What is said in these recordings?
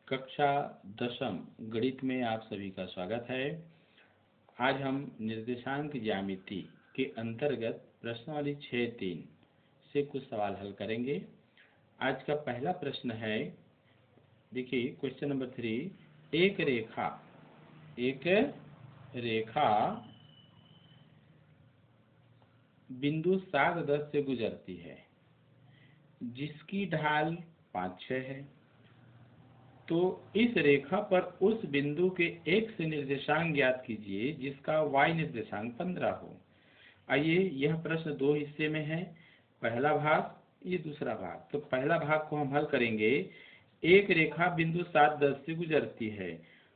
कक्षा दशम गणित में आप सभी का स्वागत है। आज हम निर्देशांक ज्यामिति के अंतर्गत प्रश्नावली 6-3 से कुछ सवाल हल करेंगे। आज का पहला प्रश्न है, देखिए क्वेश्चन नंबर 3। एक रेखा बिंदु 7-10 से गुजरती है जिसकी ढाल 5-6 है। तो इस रेखा पर उस बिंदु के x निर्देशांक ज्ञात कीजिए जिसका y निर्देशांक 15 हो। आइए, यह प्रश्न दो हिस्से में है, पहला भाग, ये दूसरा भाग। तो पहला भाग को हम हल करेंगे। एक रेखा बिंदु 7-10 से गुजरती है,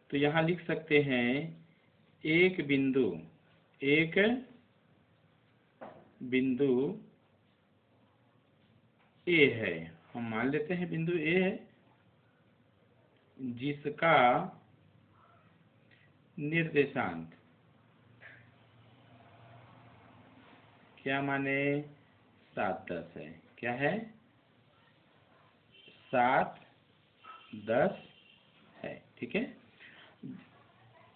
तो यहाँ लिख सकते हैं एक बिंदु A है। हम मान लेते हैं बिंदु A है जिसका निर्देशांक क्या माने 7-10 है। क्या है? 7-10 है। ठीक है।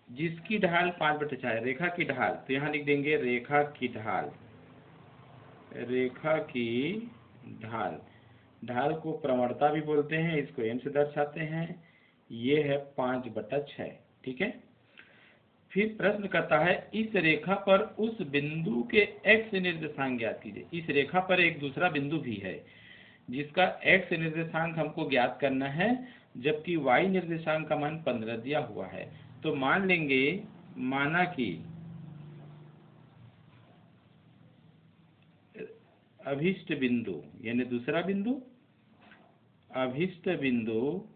जिसकी ढाल 5/6 है, रेखा की ढाल, तो यहाँ लिख देंगे रेखा की ढाल को प्रवणता भी बोलते हैं, इसको m से दर्शाते हैं। ये है 5/6। ठीक है। फिर प्रश्न करता है, इस रेखा पर उस बिंदु के x निर्देशांक ज्ञात कीजिए। इस रेखा पर एक दूसरा बिंदु भी है जिसका x निर्देशांक हमको ज्ञात करना है, जबकि y निर्देशांक का मान 15 दिया हुआ है। तो मान लेंगे, माना कि अभिष्ट बिंदु यानी दूसरा बिंदु, अभिष्ट बिंदु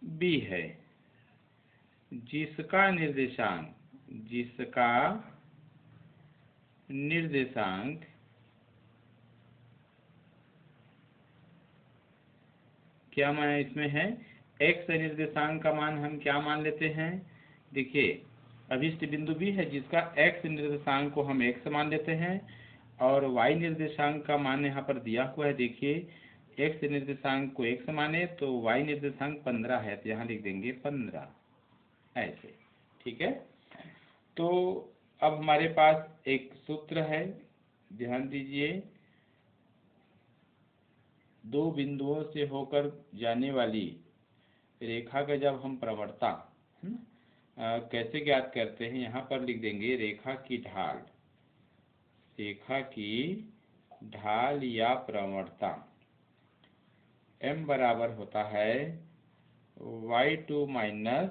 B है जिसका निर्देशांक क्या मान इसमें है, x निर्देशांक का मान हम क्या मान लेते हैं। देखिए, अभिष्ट बिंदु B है जिसका x निर्देशांक को हम x मान लेते हैं और y निर्देशांक का मान यहाँ पर दिया हुआ है। देखिए, x निर्देशांक को x माने तो y निर्देशांक 15 है, तो यहाँ लिख देंगे 15 ऐसे। ठीक है। तो अब हमारे पास एक सूत्र है, ध्यान दीजिए। दो बिंदुओं से होकर जाने वाली रेखा का जब हम प्रवणता कैसे ज्ञात करते हैं, यहाँ पर लिख देंगे रेखा की ढाल या प्रवणता m बराबर होता है y2 माइनस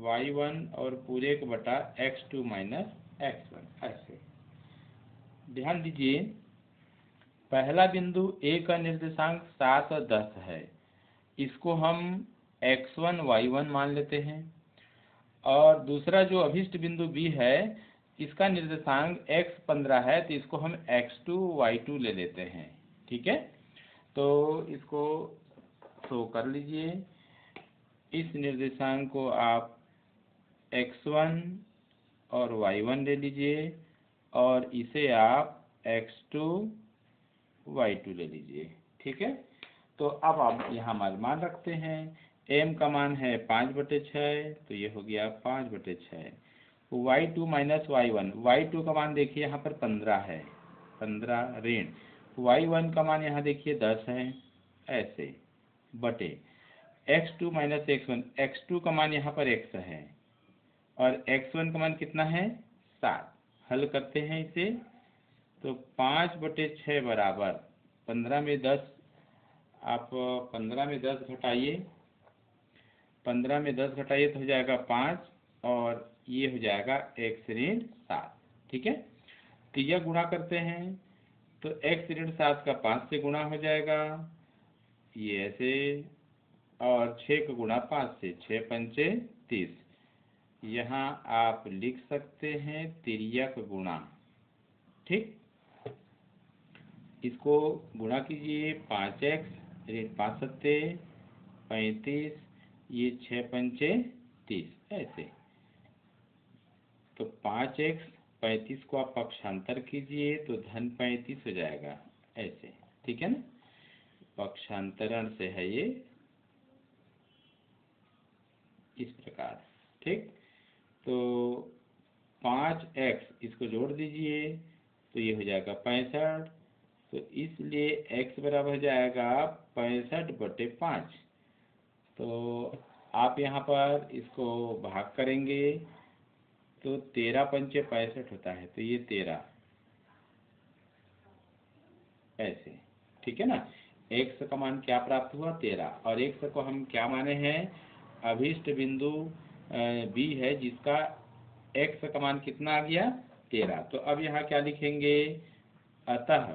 y1 और पूरे का बटा x2 माइनस x1 ऐसे। ध्यान दीजिए, पहला बिंदु A का निर्देशांक 7 और 10 है, इसको हम x1 y1 मान लेते हैं। और दूसरा जो अभिष्ट बिंदु B है, इसका निर्देशांक x 15 है, तो इसको हम x2 y2 ले लेते हैं। ठीक है। तो इसको शो कर लीजिए। इस निर्देशांक को आप x1 और y1 ले लीजिए और इसे आप x2 y2 ले लीजिए। ठीक है। तो अब आप यहाँ मान रखते हैं। m का मान है 5/6, तो ये हो गया 5/6। y2 माइनस y1 का मान देखिए यहाँ पर 15 है, 15 ऋण y1 का मान यहाँ देखिए 10 है ऐसे, बटे x2 माइनस x2 का मान यहाँ पर x है और x1 का मान कितना है 7। हल करते हैं इसे, तो 5/6 बराबर 15 में 10, आप 15 में 10 घटाइए, 15 में 10 घटाइए तो हो जाएगा 5 और ये हो जाएगा x ऋण 7। ठीक है। तो यह गुणा करते हैं तो x ऋण 7 का 5 से गुणा हो जाएगा, ये ऐसे, और 6 का गुणा 5 से, 6 पंचे 30। यहाँ आप लिख सकते हैं तिर्यक गुणा। ठीक। इसको गुणा कीजिए, 5x ऋण 5 सत्ते 35, ये 6 पंचे 30 ऐसे। तो 5x 35 को आप पक्षांतर कीजिए तो धन 35 हो जाएगा ऐसे। ठीक है ना। पक्षांतरण से है ये इस प्रकार। ठीक, तो 5x इसको जोड़ दीजिए तो ये हो जाएगा 65। तो इसलिए x बराबर हो जाएगा 65/5। तो आप यहाँ पर इसको भाग करेंगे तो 13 पंचे 65 होता है, तो ये 13 ऐसे। ठीक है ना, x का मान क्या प्राप्त हुआ 13, और x को हम क्या माने हैं, अभीष्ट बिंदु b है जिसका x का मान कितना आ गया 13। तो अब यहाँ क्या लिखेंगे, अतः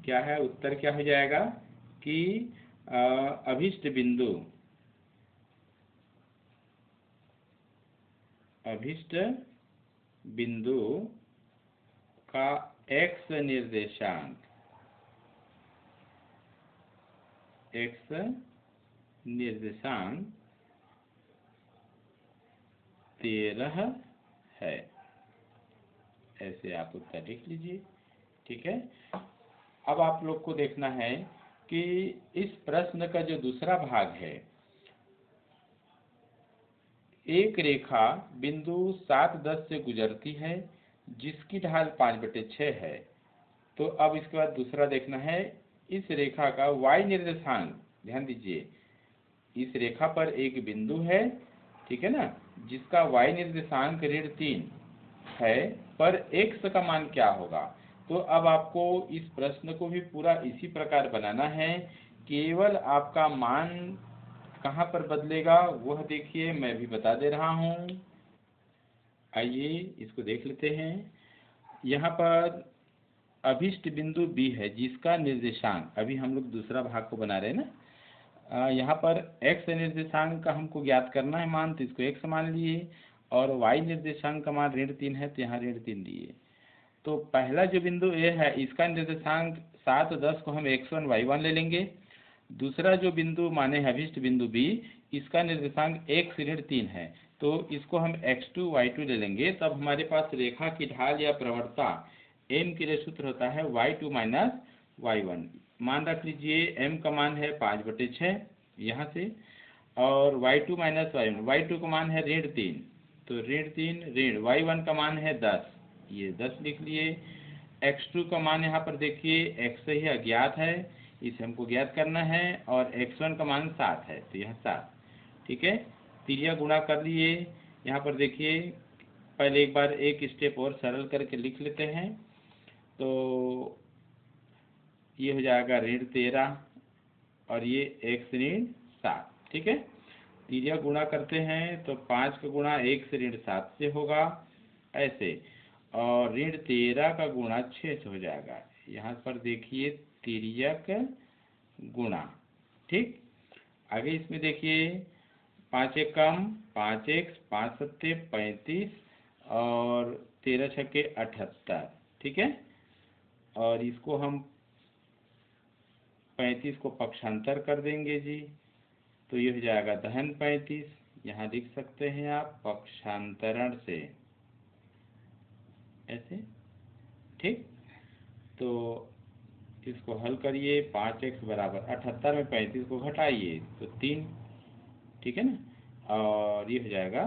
क्या है, उत्तर क्या हो जाएगा कि अभीष्ट बिंदु का x निर्देशांक 13 है। ऐसे आप उत्तर लिख लीजिए। ठीक है, अब आप लोग को देखना है कि इस प्रश्न का जो दूसरा भाग है, एक रेखा बिंदु 7-10 से गुजरती है जिसकी ढाल 5/6 है। तो अब इसके बाद दूसरा देखना है, इस रेखा का y निर्देशांक, ध्यान दीजिए, इस रेखा पर एक बिंदु है, ठीक है ना, जिसका y निर्देशांक ऋण 3 है, पर x का मान क्या होगा। तो अब आपको इस प्रश्न को भी पूरा इसी प्रकार बनाना है, केवल आपका मान कहाँ पर बदलेगा वह देखिए, मैं भी बता दे रहा हूँ। आइए इसको देख लेते हैं। यहाँ पर अभीष्ट बिंदु B है जिसका निर्देशांक, अभी हम लोग दूसरा भाग को बना रहे हैं ना, यहाँ पर x निर्देशांक का हमको ज्ञात करना है मान, तो इसको x मान लिए, और y निर्देशांक का मान ऋण 3 है तो यहाँ ऋण 3 दिए। तो पहला जो बिंदु A है इसका निर्देशांक 7-10 को हम x1 y1 ले लेंगे। दूसरा जो बिंदु माने है अभीष्ट बिंदु B, इसका निर्देशांक x ऋण 3 है, तो इसको हम x2 y2 ले लेंगे। तब हमारे पास रेखा की ढाल या प्रवणता m के लिए सूत्र होता है y2 माइनस y1। मान रख लीजिए m का मान है 5/6 यहाँ से, और y2 माइनस y1, y2 का मान है ऋण 3, तो ऋण 3 ऋण y1 का मान है 10, ये 10 लिख लिए। x2 का मान यहाँ पर देखिए, x ही अज्ञात है, इसे हमको ज्ञात करना है, और x1 का मान 7 है, तो यह 7। ठीक है, तिरिया गुणा कर लिए। यहाँ पर देखिए, पहले एक बार एक स्टेप और सरल करके लिख लेते हैं, तो ये हो जाएगा ऋण 13 और ये x ऋण 7। ठीक है, तिरिया गुणा करते हैं तो 5 का गुणा x ऋण 7 से होगा ऐसे, और ऋण 13 का गुणा 6 से हो जाएगा। यहाँ पर देखिए तिर्यक गुणा। ठीक, आगे इसमें देखिए 5 एक कम 5x 5 सत्ते 35 और 13 छक्के 78। ठीक है, और इसको हम 35 को पक्षांतर कर देंगे जी, तो ये हो जाएगा धन 35। यहाँ लिख सकते हैं आप पक्षांतरण से ऐसे। ठीक, तो इसको हल करिए, 5x बराबर 78 में 35 को घटाइए तो 3। ठीक है ना, और ये हो जाएगा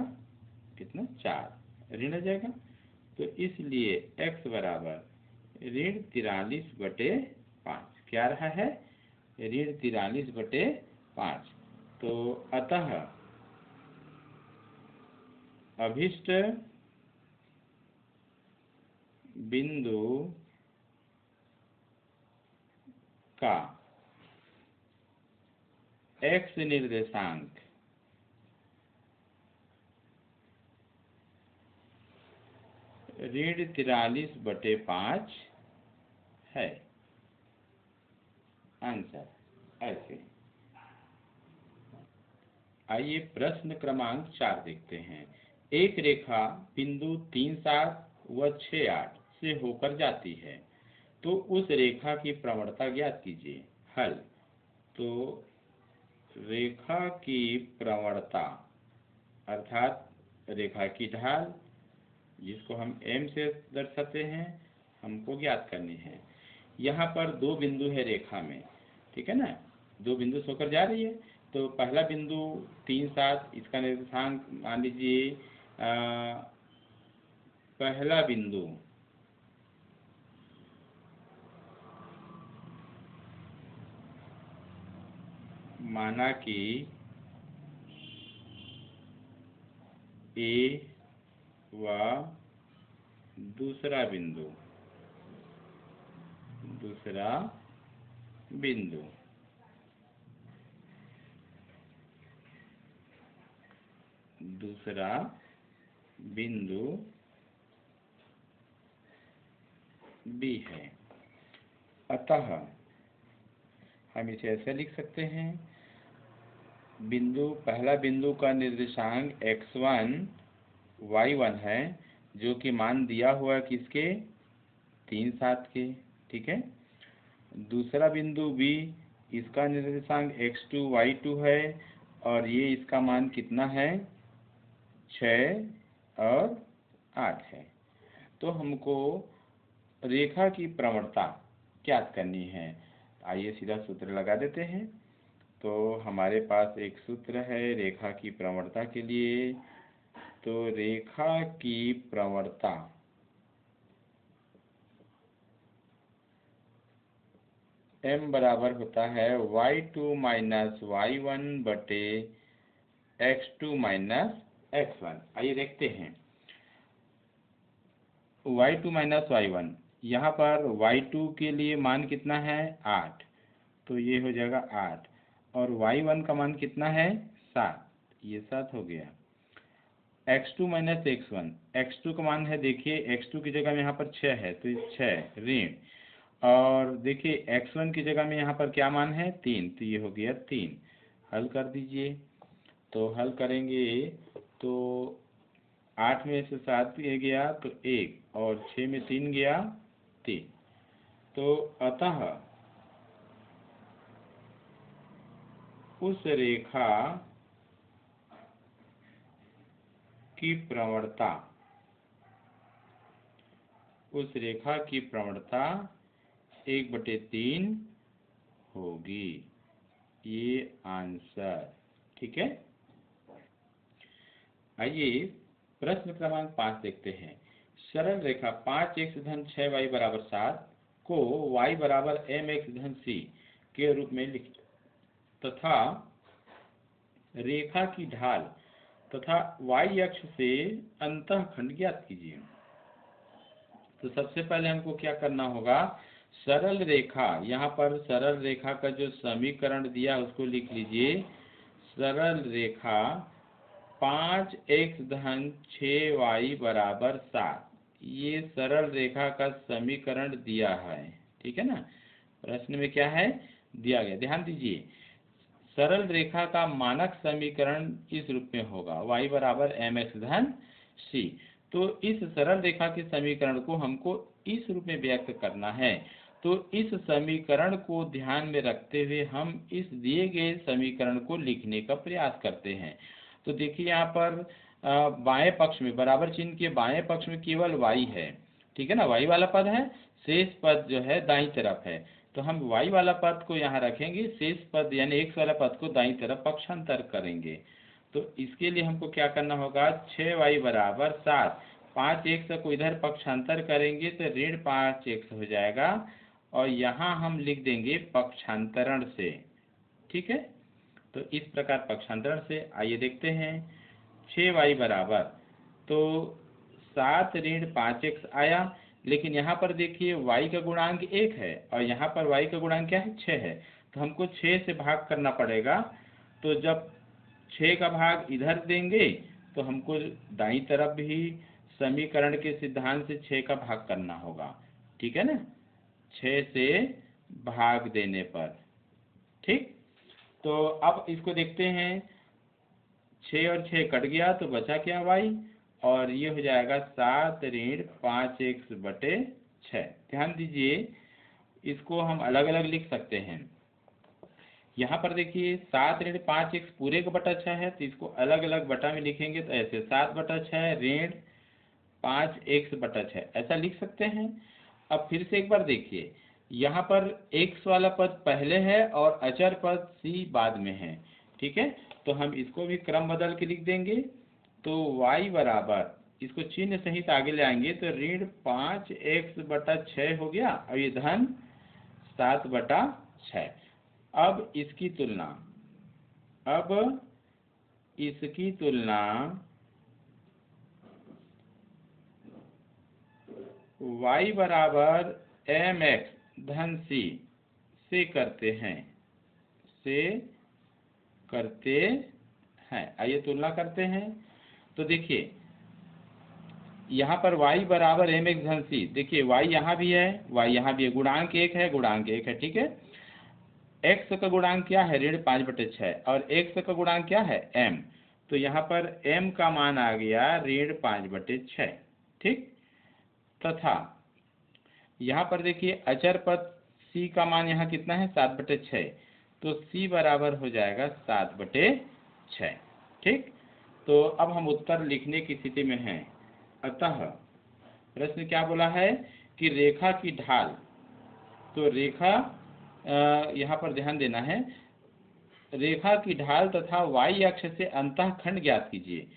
कितना 4 ऋण हो जाएगा। तो इसलिए x बराबर ऋण 43/5 क्या रहा है, ऋण 43/5। तो अतः अभीष्ट बिंदु का x निर्देशांक ऋण 43/5 है। आंसर ऐसे। आइए प्रश्न क्रमांक 4 देखते हैं। एक रेखा बिंदु 3-7 व 6-8 से होकर जाती है, तो उस रेखा की प्रवणता ज्ञात कीजिए। हल, तो रेखा की प्रवणता अर्थात रेखा की ढाल, जिसको हम m से दर्शाते हैं, हमको ज्ञात करनी है। यहाँ पर दो बिंदु है रेखा में, ठीक है ना, दो बिंदु होकर जा रही है। तो पहला बिंदु 3, 7, इसका निर्देशांक मान लीजिए पहला बिंदु माना कि ए व दूसरा बिंदु बी है। अतः हम इसे ऐसे लिख सकते हैं, पहला बिंदु का निर्देशांक x1 y1 है, जो कि मान दिया हुआ है किसके, 3, 7 के, ठीक है। दूसरा बिंदु B, इसका निर्देशांक x2 y2 है, और ये इसका मान कितना है, 6 और 8 है। तो हमको रेखा की प्रवणता ज्ञात करनी है। आइए सीधा सूत्र लगा देते हैं। तो हमारे पास एक सूत्र है रेखा की प्रवणता के लिए। तो रेखा की प्रवणता m बराबर होता है y2 माइनस y1 बटे x2 माइनस x1। आइए देखते हैं, y2 माइनस y1, यहाँ पर y2 के लिए मान कितना है, 8, तो ये हो जाएगा 8, और y1 का मान कितना है, 7, ये 7 हो गया। x2 माइनस x1, x2 का मान है, देखिए x2 की जगह में यहाँ पर 6 है, तो 6 ऋण, और देखिए x1 की जगह में यहाँ पर क्या मान है, 3, तो ये हो गया 3। हल कर दीजिए। तो हल करेंगे तो 8 में से 7 गया तो 1, और 6 में 3 गया 3। तो अतः उस रेखा की प्रवणता 1/3 होगी। ये आंसर, ठीक है। आइए प्रश्न क्रमांक 5 देखते हैं। सरल रेखा 5x धन 6y बराबर 7 को y बराबर mx धन c के रूप में लिख, तथा रेखा की ढाल तथा y अक्ष से अंतःखंड ज्ञात कीजिए। तो सबसे पहले हमको क्या करना होगा, सरल रेखा, यहाँ पर सरल रेखा का जो समीकरण दिया उसको लिख लीजिए। सरल रेखा 5x धन 6y बराबर 7, ये सरल रेखा का समीकरण दिया है, ठीक है ना। प्रश्न में क्या है, दिया गया, ध्यान दीजिए। सरल रेखा का मानक समीकरण इस रूप में होगा, y बराबर mx धन c। तो इस सरल रेखा के समीकरण को हमको इस रूप में व्यक्त करना है। तो इस समीकरण को ध्यान में रखते हुए हम इस दिए गए समीकरण को लिखने का प्रयास करते हैं। तो देखिए यहाँ पर बाएं पक्ष में, बराबर चिन्ह के बाएं पक्ष में केवल y है, ठीक है ना, y वाला पद है, शेष पद जो है दाईं तरफ है। तो हम y वाला पद को यहाँ रखेंगे, शेष पद यानी x वाला पद को दाईं तरफ पक्षांतर करेंगे। तो इसके लिए हमको क्या करना होगा, 6y बराबर 7, 5x को इधर पक्षांतर करेंगे तो ऋण 5x हो जाएगा, और यहाँ हम लिख देंगे पक्षांतरण से, ठीक है। तो इस प्रकार पक्षांतरण से आइए देखते हैं। 6y बराबर, तो 7 ऋण 5x आया, लेकिन यहाँ पर देखिए y का गुणांक 1 है और यहाँ पर y का गुणांक क्या है, 6 है। तो हमको 6 से भाग करना पड़ेगा। तो जब 6 का भाग इधर देंगे तो हमको दाईं तरफ भी समीकरण के सिद्धांत से 6 का भाग करना होगा, ठीक है ना, 6 से भाग देने पर, ठीक। तो अब इसको देखते हैं, 6 और 6 कट गया तो बचा क्या, y, और ये हो जाएगा 7 ऋण 5x बटे 6। ध्यान दीजिए, इसको हम अलग अलग लिख सकते हैं। यहाँ पर देखिए 7 ऋण 5x पूरे का बटा 6 है, तो इसको अलग अलग बटा में लिखेंगे तो ऐसे 7 बटा 6 ऋण 5x बटा 6 ऐसा लिख सकते हैं। अब फिर से एक बार देखिए, यहाँ पर x वाला पद पहले है और अचर पद c बाद में है। ठीक है, तो हम इसको भी क्रम बदल के लिख देंगे। तो y बराबर, इसको चिन्ह सहित आगे ले आएंगे तो ऋण 5x/6 हो गया और ये धन 7/6। अब इसकी तुलना y बराबर mx धन c से करते हैं। आइए तुलना करते हैं। तो देखिए यहाँ पर y बराबर mx धन c, देखिए y यहाँ भी है, गुणांक 1 है, ठीक है। x का गुणांक क्या है, ऋण 5/6 और x का गुणांक क्या है, m। तो यहाँ पर m का मान आ गया ऋण 5/6, ठीक। तथा यहाँ पर देखिए अचर पद c का मान यहाँ कितना है, 7/6, तो c बराबर हो जाएगा 7/6, ठीक। तो अब हम उत्तर लिखने की स्थिति में हैं। अतः प्रश्न क्या बोला है कि रेखा की ढाल, तो रेखा यहाँ पर ध्यान देना है, रेखा की ढाल तथा y अक्ष से अंतःखंड ज्ञात कीजिए।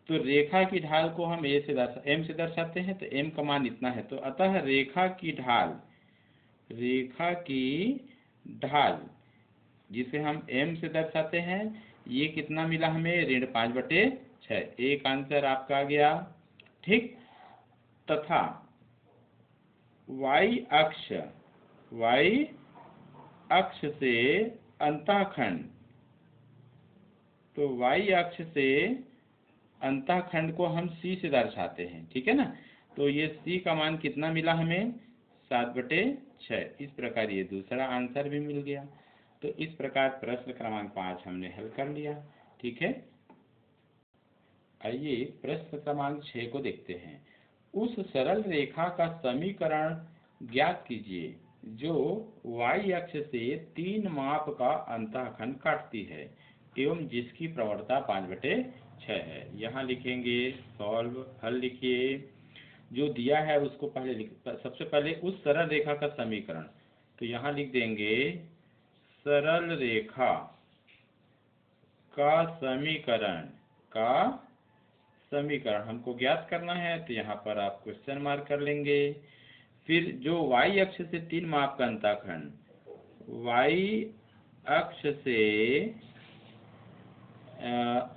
तो रेखा की ढाल को हम m से दर्शाते हैं, तो m का मान इतना है। तो अतः रेखा की ढाल जिसे हम m से दर्शाते हैं, ये कितना मिला हमें, ऋण 5/6। एक आंसर आपका आ गया, ठीक। तथा y अक्ष से अंतःखंड, तो y अक्ष से अंतःखंड को हम c से दर्शाते हैं, ठीक है ना। तो ये c का मान कितना मिला हमें, 7/6। इस प्रकार ये दूसरा आंसर भी मिल गया। तो इस प्रकार प्रश्न क्रमांक 5 हमने हल कर लिया, ठीक है। आइए प्रश्न क्रमांक 6 को देखते हैं। उस सरल रेखा का समीकरण ज्ञात कीजिए जो y अक्ष से 3 माप का अंतःखंड काटती है एवं जिसकी प्रवणता 5/6 है। यहाँ लिखेंगे सॉल्व, हल लिखिए। जो दिया है उसको सबसे पहले उस सरल रेखा का समीकरण, तो यहाँ लिख देंगे सरल रेखा का समीकरण हमको ज्ञात करना है। तो यहाँ पर आप क्वेश्चन मार्क कर लेंगे। फिर जो y अक्ष से 3 माप का अंतःखंड, y अक्ष से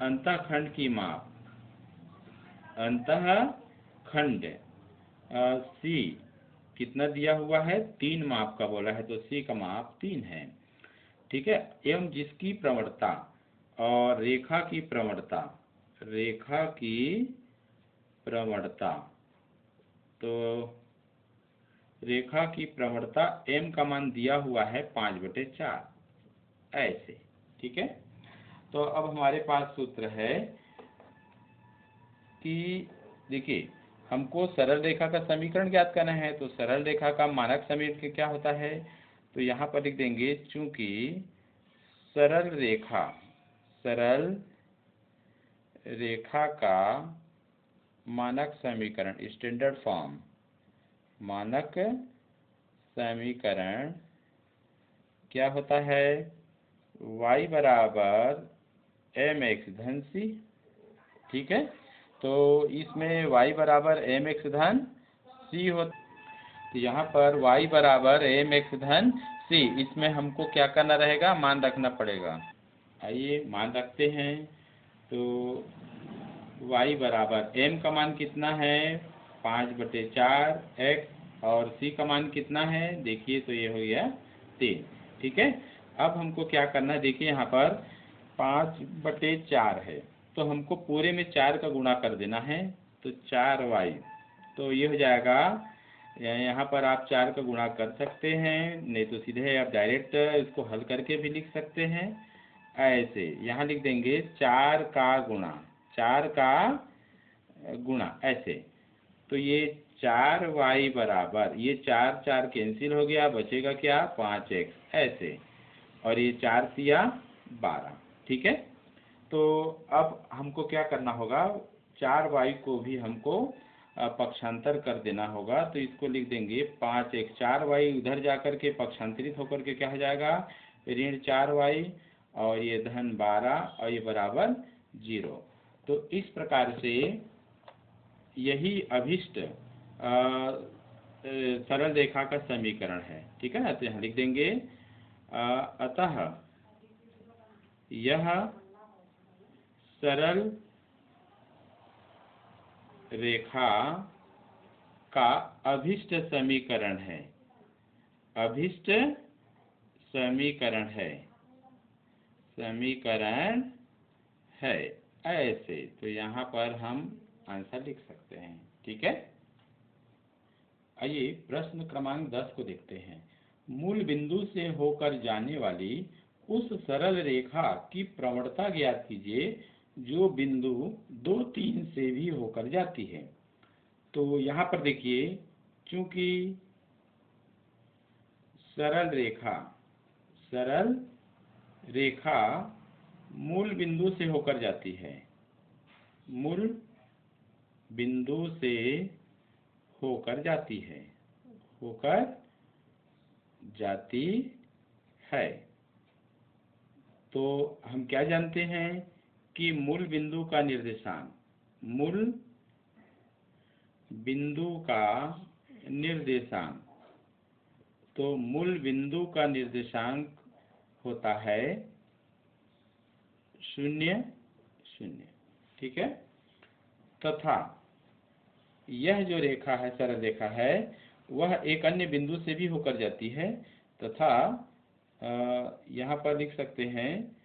अंतःखंड की माप, अंतःखंड c कितना दिया हुआ है, 3 माप का बोला है, तो c का माप 3 है, ठीक है। एवं जिसकी प्रवणता और रेखा की प्रवणता m का मान दिया हुआ है 5/4, ऐसे, ठीक है। तो अब हमारे पास सूत्र है कि देखिए हमको सरल रेखा का समीकरण ज्ञात करना है। तो सरल रेखा का मानक समीकरण क्या होता है, तो यहाँ पर लिख देंगे चूंकि सरल रेखा का मानक समीकरण, स्टैंडर्ड फॉर्म मानक समीकरण क्या होता है, y बराबर mx धन c, ठीक है। तो इसमें y बराबर mx धन c होता, तो यहाँ पर y बराबर mx धन c, इसमें हमको क्या करना रहेगा, मान रखना पड़ेगा। आइए मान रखते हैं। तो y बराबर m का मान कितना है, 5/4 x, और c का मान कितना है, देखिए तो ये हो गया 3, ठीक है। अब हमको क्या करना है, देखिए यहाँ पर 5/4 है, तो हमको पूरे में 4 का गुणा कर देना है। तो 4y, तो ये हो जाएगा, यहाँ पर आप 4 का गुणा कर सकते हैं, नहीं तो सीधे आप डायरेक्ट इसको हल करके भी लिख सकते हैं। ऐसे यहाँ लिख देंगे 4 का गुणा ऐसे। तो ये 4y बराबर, ये 4 कैंसिल हो गया, बचेगा क्या, 5x, ऐसे, और ये 4 तिया 12, ठीक है। तो अब हमको क्या करना होगा, 4y को भी हमको पक्षांतर कर देना होगा। तो इसको लिख देंगे 5x 4y, उधर जाकर के पक्षांतरित होकर के क्या हो जाएगा, ऋण 4y, और ये धन 12 और ये बराबर 0। तो इस प्रकार से यही अभिष्ट सरल रेखा का समीकरण है। ठीक है ना, तो यहाँ लिख देंगे अतः यह सरल रेखा का अभिष्ट समीकरण है, अभिष्ट समीकरण है, समीकरण है ऐसे। तो यहाँ पर हम आंसर लिख सकते हैं। ठीक है, आइए प्रश्न क्रमांक 10 को देखते हैं। मूल बिंदु से होकर जाने वाली उस सरल रेखा की प्रवणता ज्ञात कीजिए जो बिंदु 2, 3 से भी होकर जाती है। तो यहाँ पर देखिए, चूंकि सरल रेखा मूल बिंदु से होकर जाती है, मूल बिंदु से होकर जाती है, होकर जाती है, तो हम क्या जानते हैं कि मूल बिंदु का निर्देशांक, मूल बिंदु का निर्देशांक, तो मूल बिंदु का निर्देशांक होता है 0, 0। ठीक है, तथा यह जो रेखा है, सरल रेखा है, वह एक अन्य बिंदु से भी होकर जाती है, तथा यहाँ पर लिख सकते हैं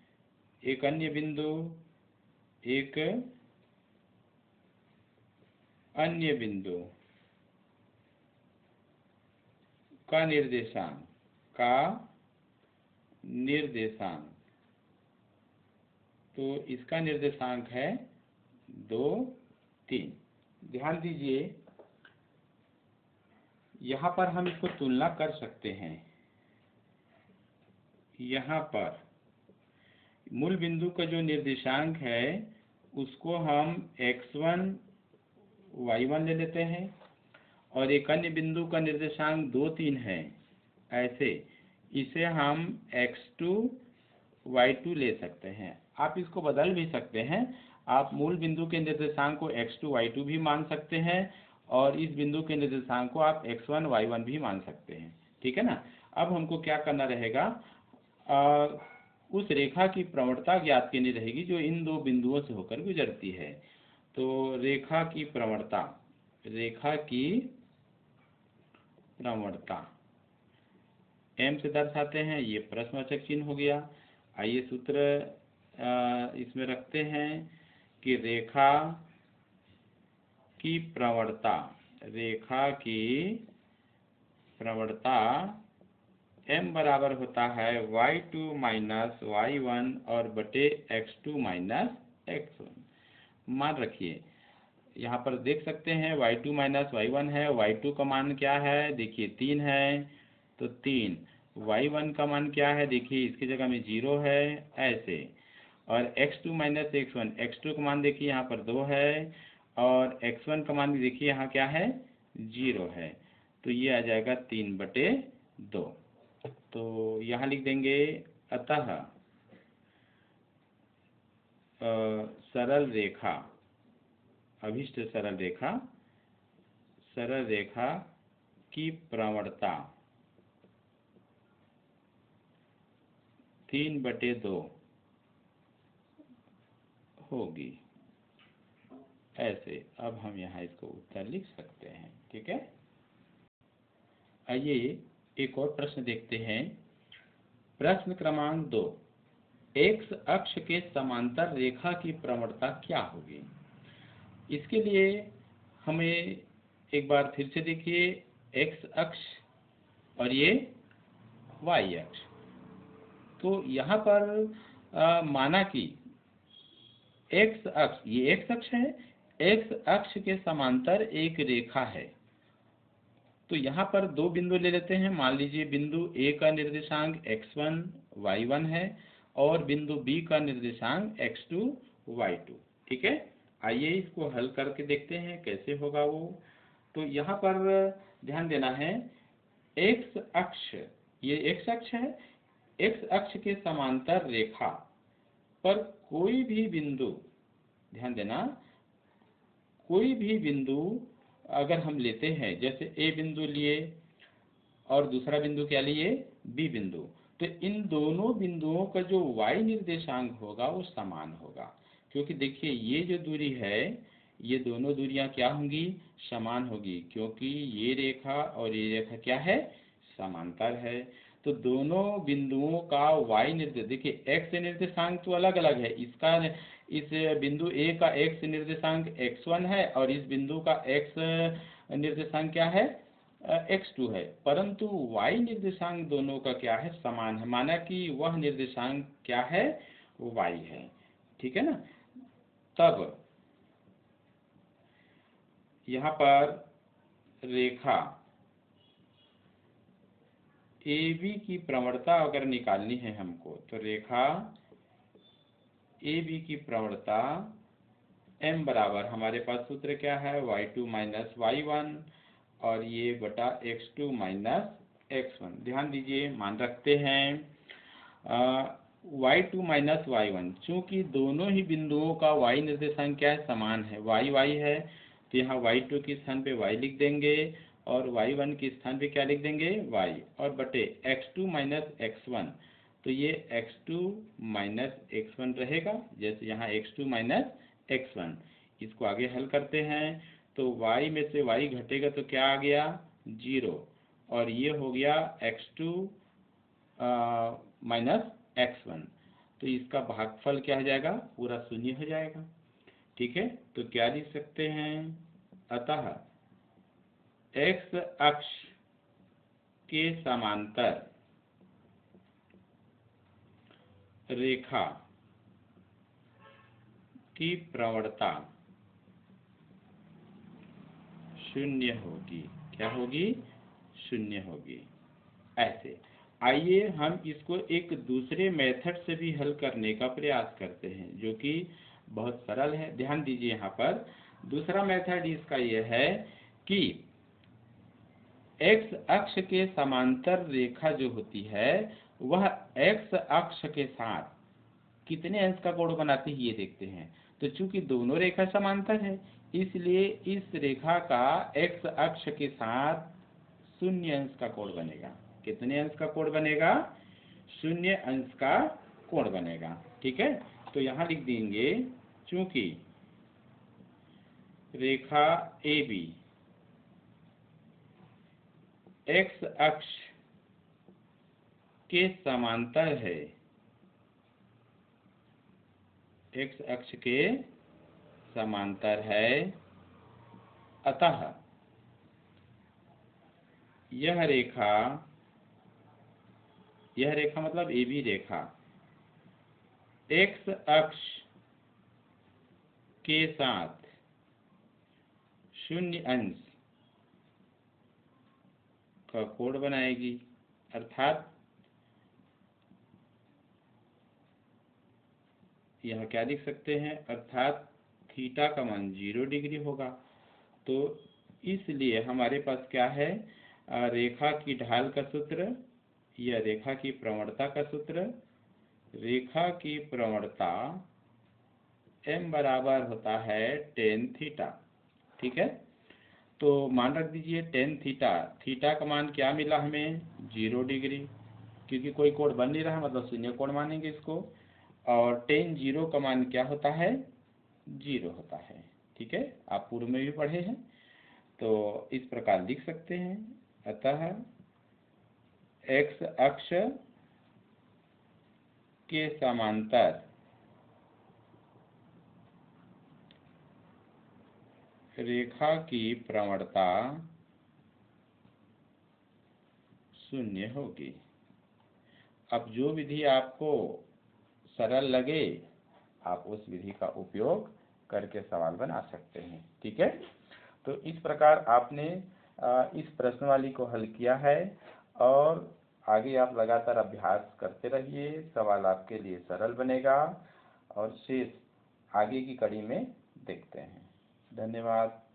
एक अन्य बिंदु, एक अन्य बिंदु का निर्देशांक, तो इसका निर्देशांक है 2, 3। ध्यान दीजिए, यहाँ पर हम इसको तुलना कर सकते हैं। यहाँ पर मूल बिंदु का जो निर्देशांक है उसको हम x1, y1 ले लेते हैं, और एक अन्य बिंदु का निर्देशांक 2, 3 है, ऐसे इसे हम x2, y2 ले सकते हैं। आप इसको बदल भी सकते हैं, आप मूल बिंदु के निर्देशांक को x2, y2 भी मान सकते हैं, और इस बिंदु के निर्देशांक को आप x1, y1 भी मान सकते हैं। ठीक है ना। अब हमको क्या करना रहेगा, उस रेखा की प्रवणता ज्ञात करनी रहेगी जो इन दो बिंदुओं से होकर गुजरती है। तो रेखा की प्रवणता m से दर्शाते हैं, ये प्रश्नवाचक चिन्ह हो गया। आइए सूत्र इसमें रखते हैं कि रेखा की प्रवणता m बराबर होता है y2 माइनस y1 और बटे x2 माइनस x1। मान रखिए, यहाँ पर देख सकते हैं y2 माइनस y1 है, y2 का मान क्या है, देखिए 3 है, तो 3, y1 का मान क्या है, देखिए इसकी जगह में 0 है, ऐसे, और x2 माइनस x1, x2 का मान देखिए यहाँ पर 2 है, और x1 का मान देखिए यहाँ क्या है, 0 है। तो ये आ जाएगा 3/2। तो यहाँ लिख देंगे अतः सरल रेखा, अभिष्ट सरल रेखा की प्रवणता 3/2 होगी, ऐसे। अब हम यहाँ इसको उत्तर लिख सकते हैं। ठीक है, आइए एक और प्रश्न देखते हैं। प्रश्न क्रमांक 2, x अक्ष के समांतर रेखा की प्रवणता क्या होगी। इसके लिए हमें एक बार फिर से देखिए, x अक्ष और ये y अक्ष, तो यहाँ पर माना कि x अक्ष, ये x अक्ष है, x अक्ष के समांतर एक रेखा है। तो यहाँ पर दो बिंदु ले लेते हैं। मान लीजिए बिंदु A का निर्देशांक x1, y1 है, और बिंदु B का निर्देशांक x2, y2। ठीक है, आइए इसको हल करके देखते हैं कैसे होगा वो। तो यहाँ पर ध्यान देना है, एक्स अक्ष, ये एक्स अक्ष है, एक्स अक्ष के समांतर रेखा पर कोई भी बिंदु, ध्यान देना, कोई भी बिंदु अगर हम लेते हैं, जैसे ए बिंदु लिए और दूसरा बिंदु क्या लिए, बी बिंदु, तो इन दोनों बिंदुओं का जो y निर्देशांक होगा वो समान होगा। क्योंकि देखिए ये जो दूरी है, ये दोनों दूरियां क्या होंगी, समान होगी, क्योंकि ये रेखा और ये रेखा क्या है, समांतर है। तो दोनों बिंदुओं का y निर्देश, देखिए x निर्देशांक तो अलग अलग है, इसका, इस बिंदु A का x निर्देशांक x1 है और इस बिंदु का x निर्देशांक क्या है, x2 है, परंतु y निर्देशांक दोनों का क्या है, समान है, माना कि वह निर्देशांक क्या है, y है, ठीक है ना। तब यहाँ पर रेखा AB की प्रवणता अगर निकालनी है हमको, तो रेखा AB की प्रवणता m बराबर, हमारे पास सूत्र क्या है, y2 माइनस y1 और ये बटा x2 माइनस x1। ध्यान दीजिए, मान रखते हैं y2 माइनस y1, चूंकि दोनों ही बिंदुओं का y निर्देशांक क्या है, समान है, y है, तो यहाँ y2 के स्थान पे y लिख देंगे और y1 के स्थान पे क्या लिख देंगे, y, और बटे x2 माइनस x1, तो ये x2 माइनस x1 रहेगा, जैसे यहाँ x2 माइनस x1। इसको आगे हल करते हैं तो y में से y घटेगा तो क्या आ गया, 0, और ये हो गया x2 माइनस x1, तो इसका भागफल क्या हो जाएगा, पूरा शून्य हो जाएगा, ठीक है। तो क्या लिख सकते हैं, अतः x अक्ष के समांतर रेखा की प्रवणता शून्य होगी, क्या होगी, शून्य होगी। ऐसे आइए हम इसको एक दूसरे मेथड से भी हल करने का प्रयास करते हैं, जो कि बहुत सरल है। ध्यान दीजिए, यहाँ पर दूसरा मेथड इसका यह है कि x अक्ष के समांतर रेखा जो होती है वह x अक्ष के साथ कितने अंश का कोण बनाती है ये देखते हैं। तो चूंकि दोनों रेखा समांतर है, इसलिए इस रेखा का x अक्ष के साथ 0 अंश का कोण बनेगा। कितने अंश का कोण बनेगा, 0 अंश का कोण बनेगा, ठीक है। तो यहाँ लिख देंगे, चूंकि रेखा AB x अक्ष के समांतर है, x अक्ष के समांतर है, अतः यह रेखा मतलब AB रेखा x अक्ष के साथ 0 अंश का कोण बनाएगी, अर्थात यह क्या लिख सकते हैं, अर्थात थीटा का मान 0 डिग्री होगा। तो इसलिए हमारे पास क्या है, रेखा की ढाल का सूत्र या रेखा की प्रवणता का सूत्र, रेखा की प्रवणता m बराबर होता है tan थीटा, ठीक है। तो मान रख दीजिए tan थीटा, थीटा का मान क्या मिला हमें, 0 डिग्री, क्योंकि कोई कोण बन नहीं रहा, मतलब शून्य कोण मानेंगे इसको, और tan 0 का मान क्या होता है, 0 होता है, ठीक है, आप पूर्व में भी पढ़े हैं। तो इस प्रकार लिख सकते हैं, अतः x अक्ष के समांतर रेखा की प्रवणता 0 होगी। अब जो विधि आपको सरल लगे आप उस विधि का उपयोग करके सवाल बना सकते हैं, ठीक है। तो इस प्रकार आपने इस प्रश्नवाली को हल किया है और आगे आप लगातार अभ्यास करते रहिए, सवाल आपके लिए सरल बनेगा और शेष आगे की कड़ी में देखते हैं। धन्यवाद।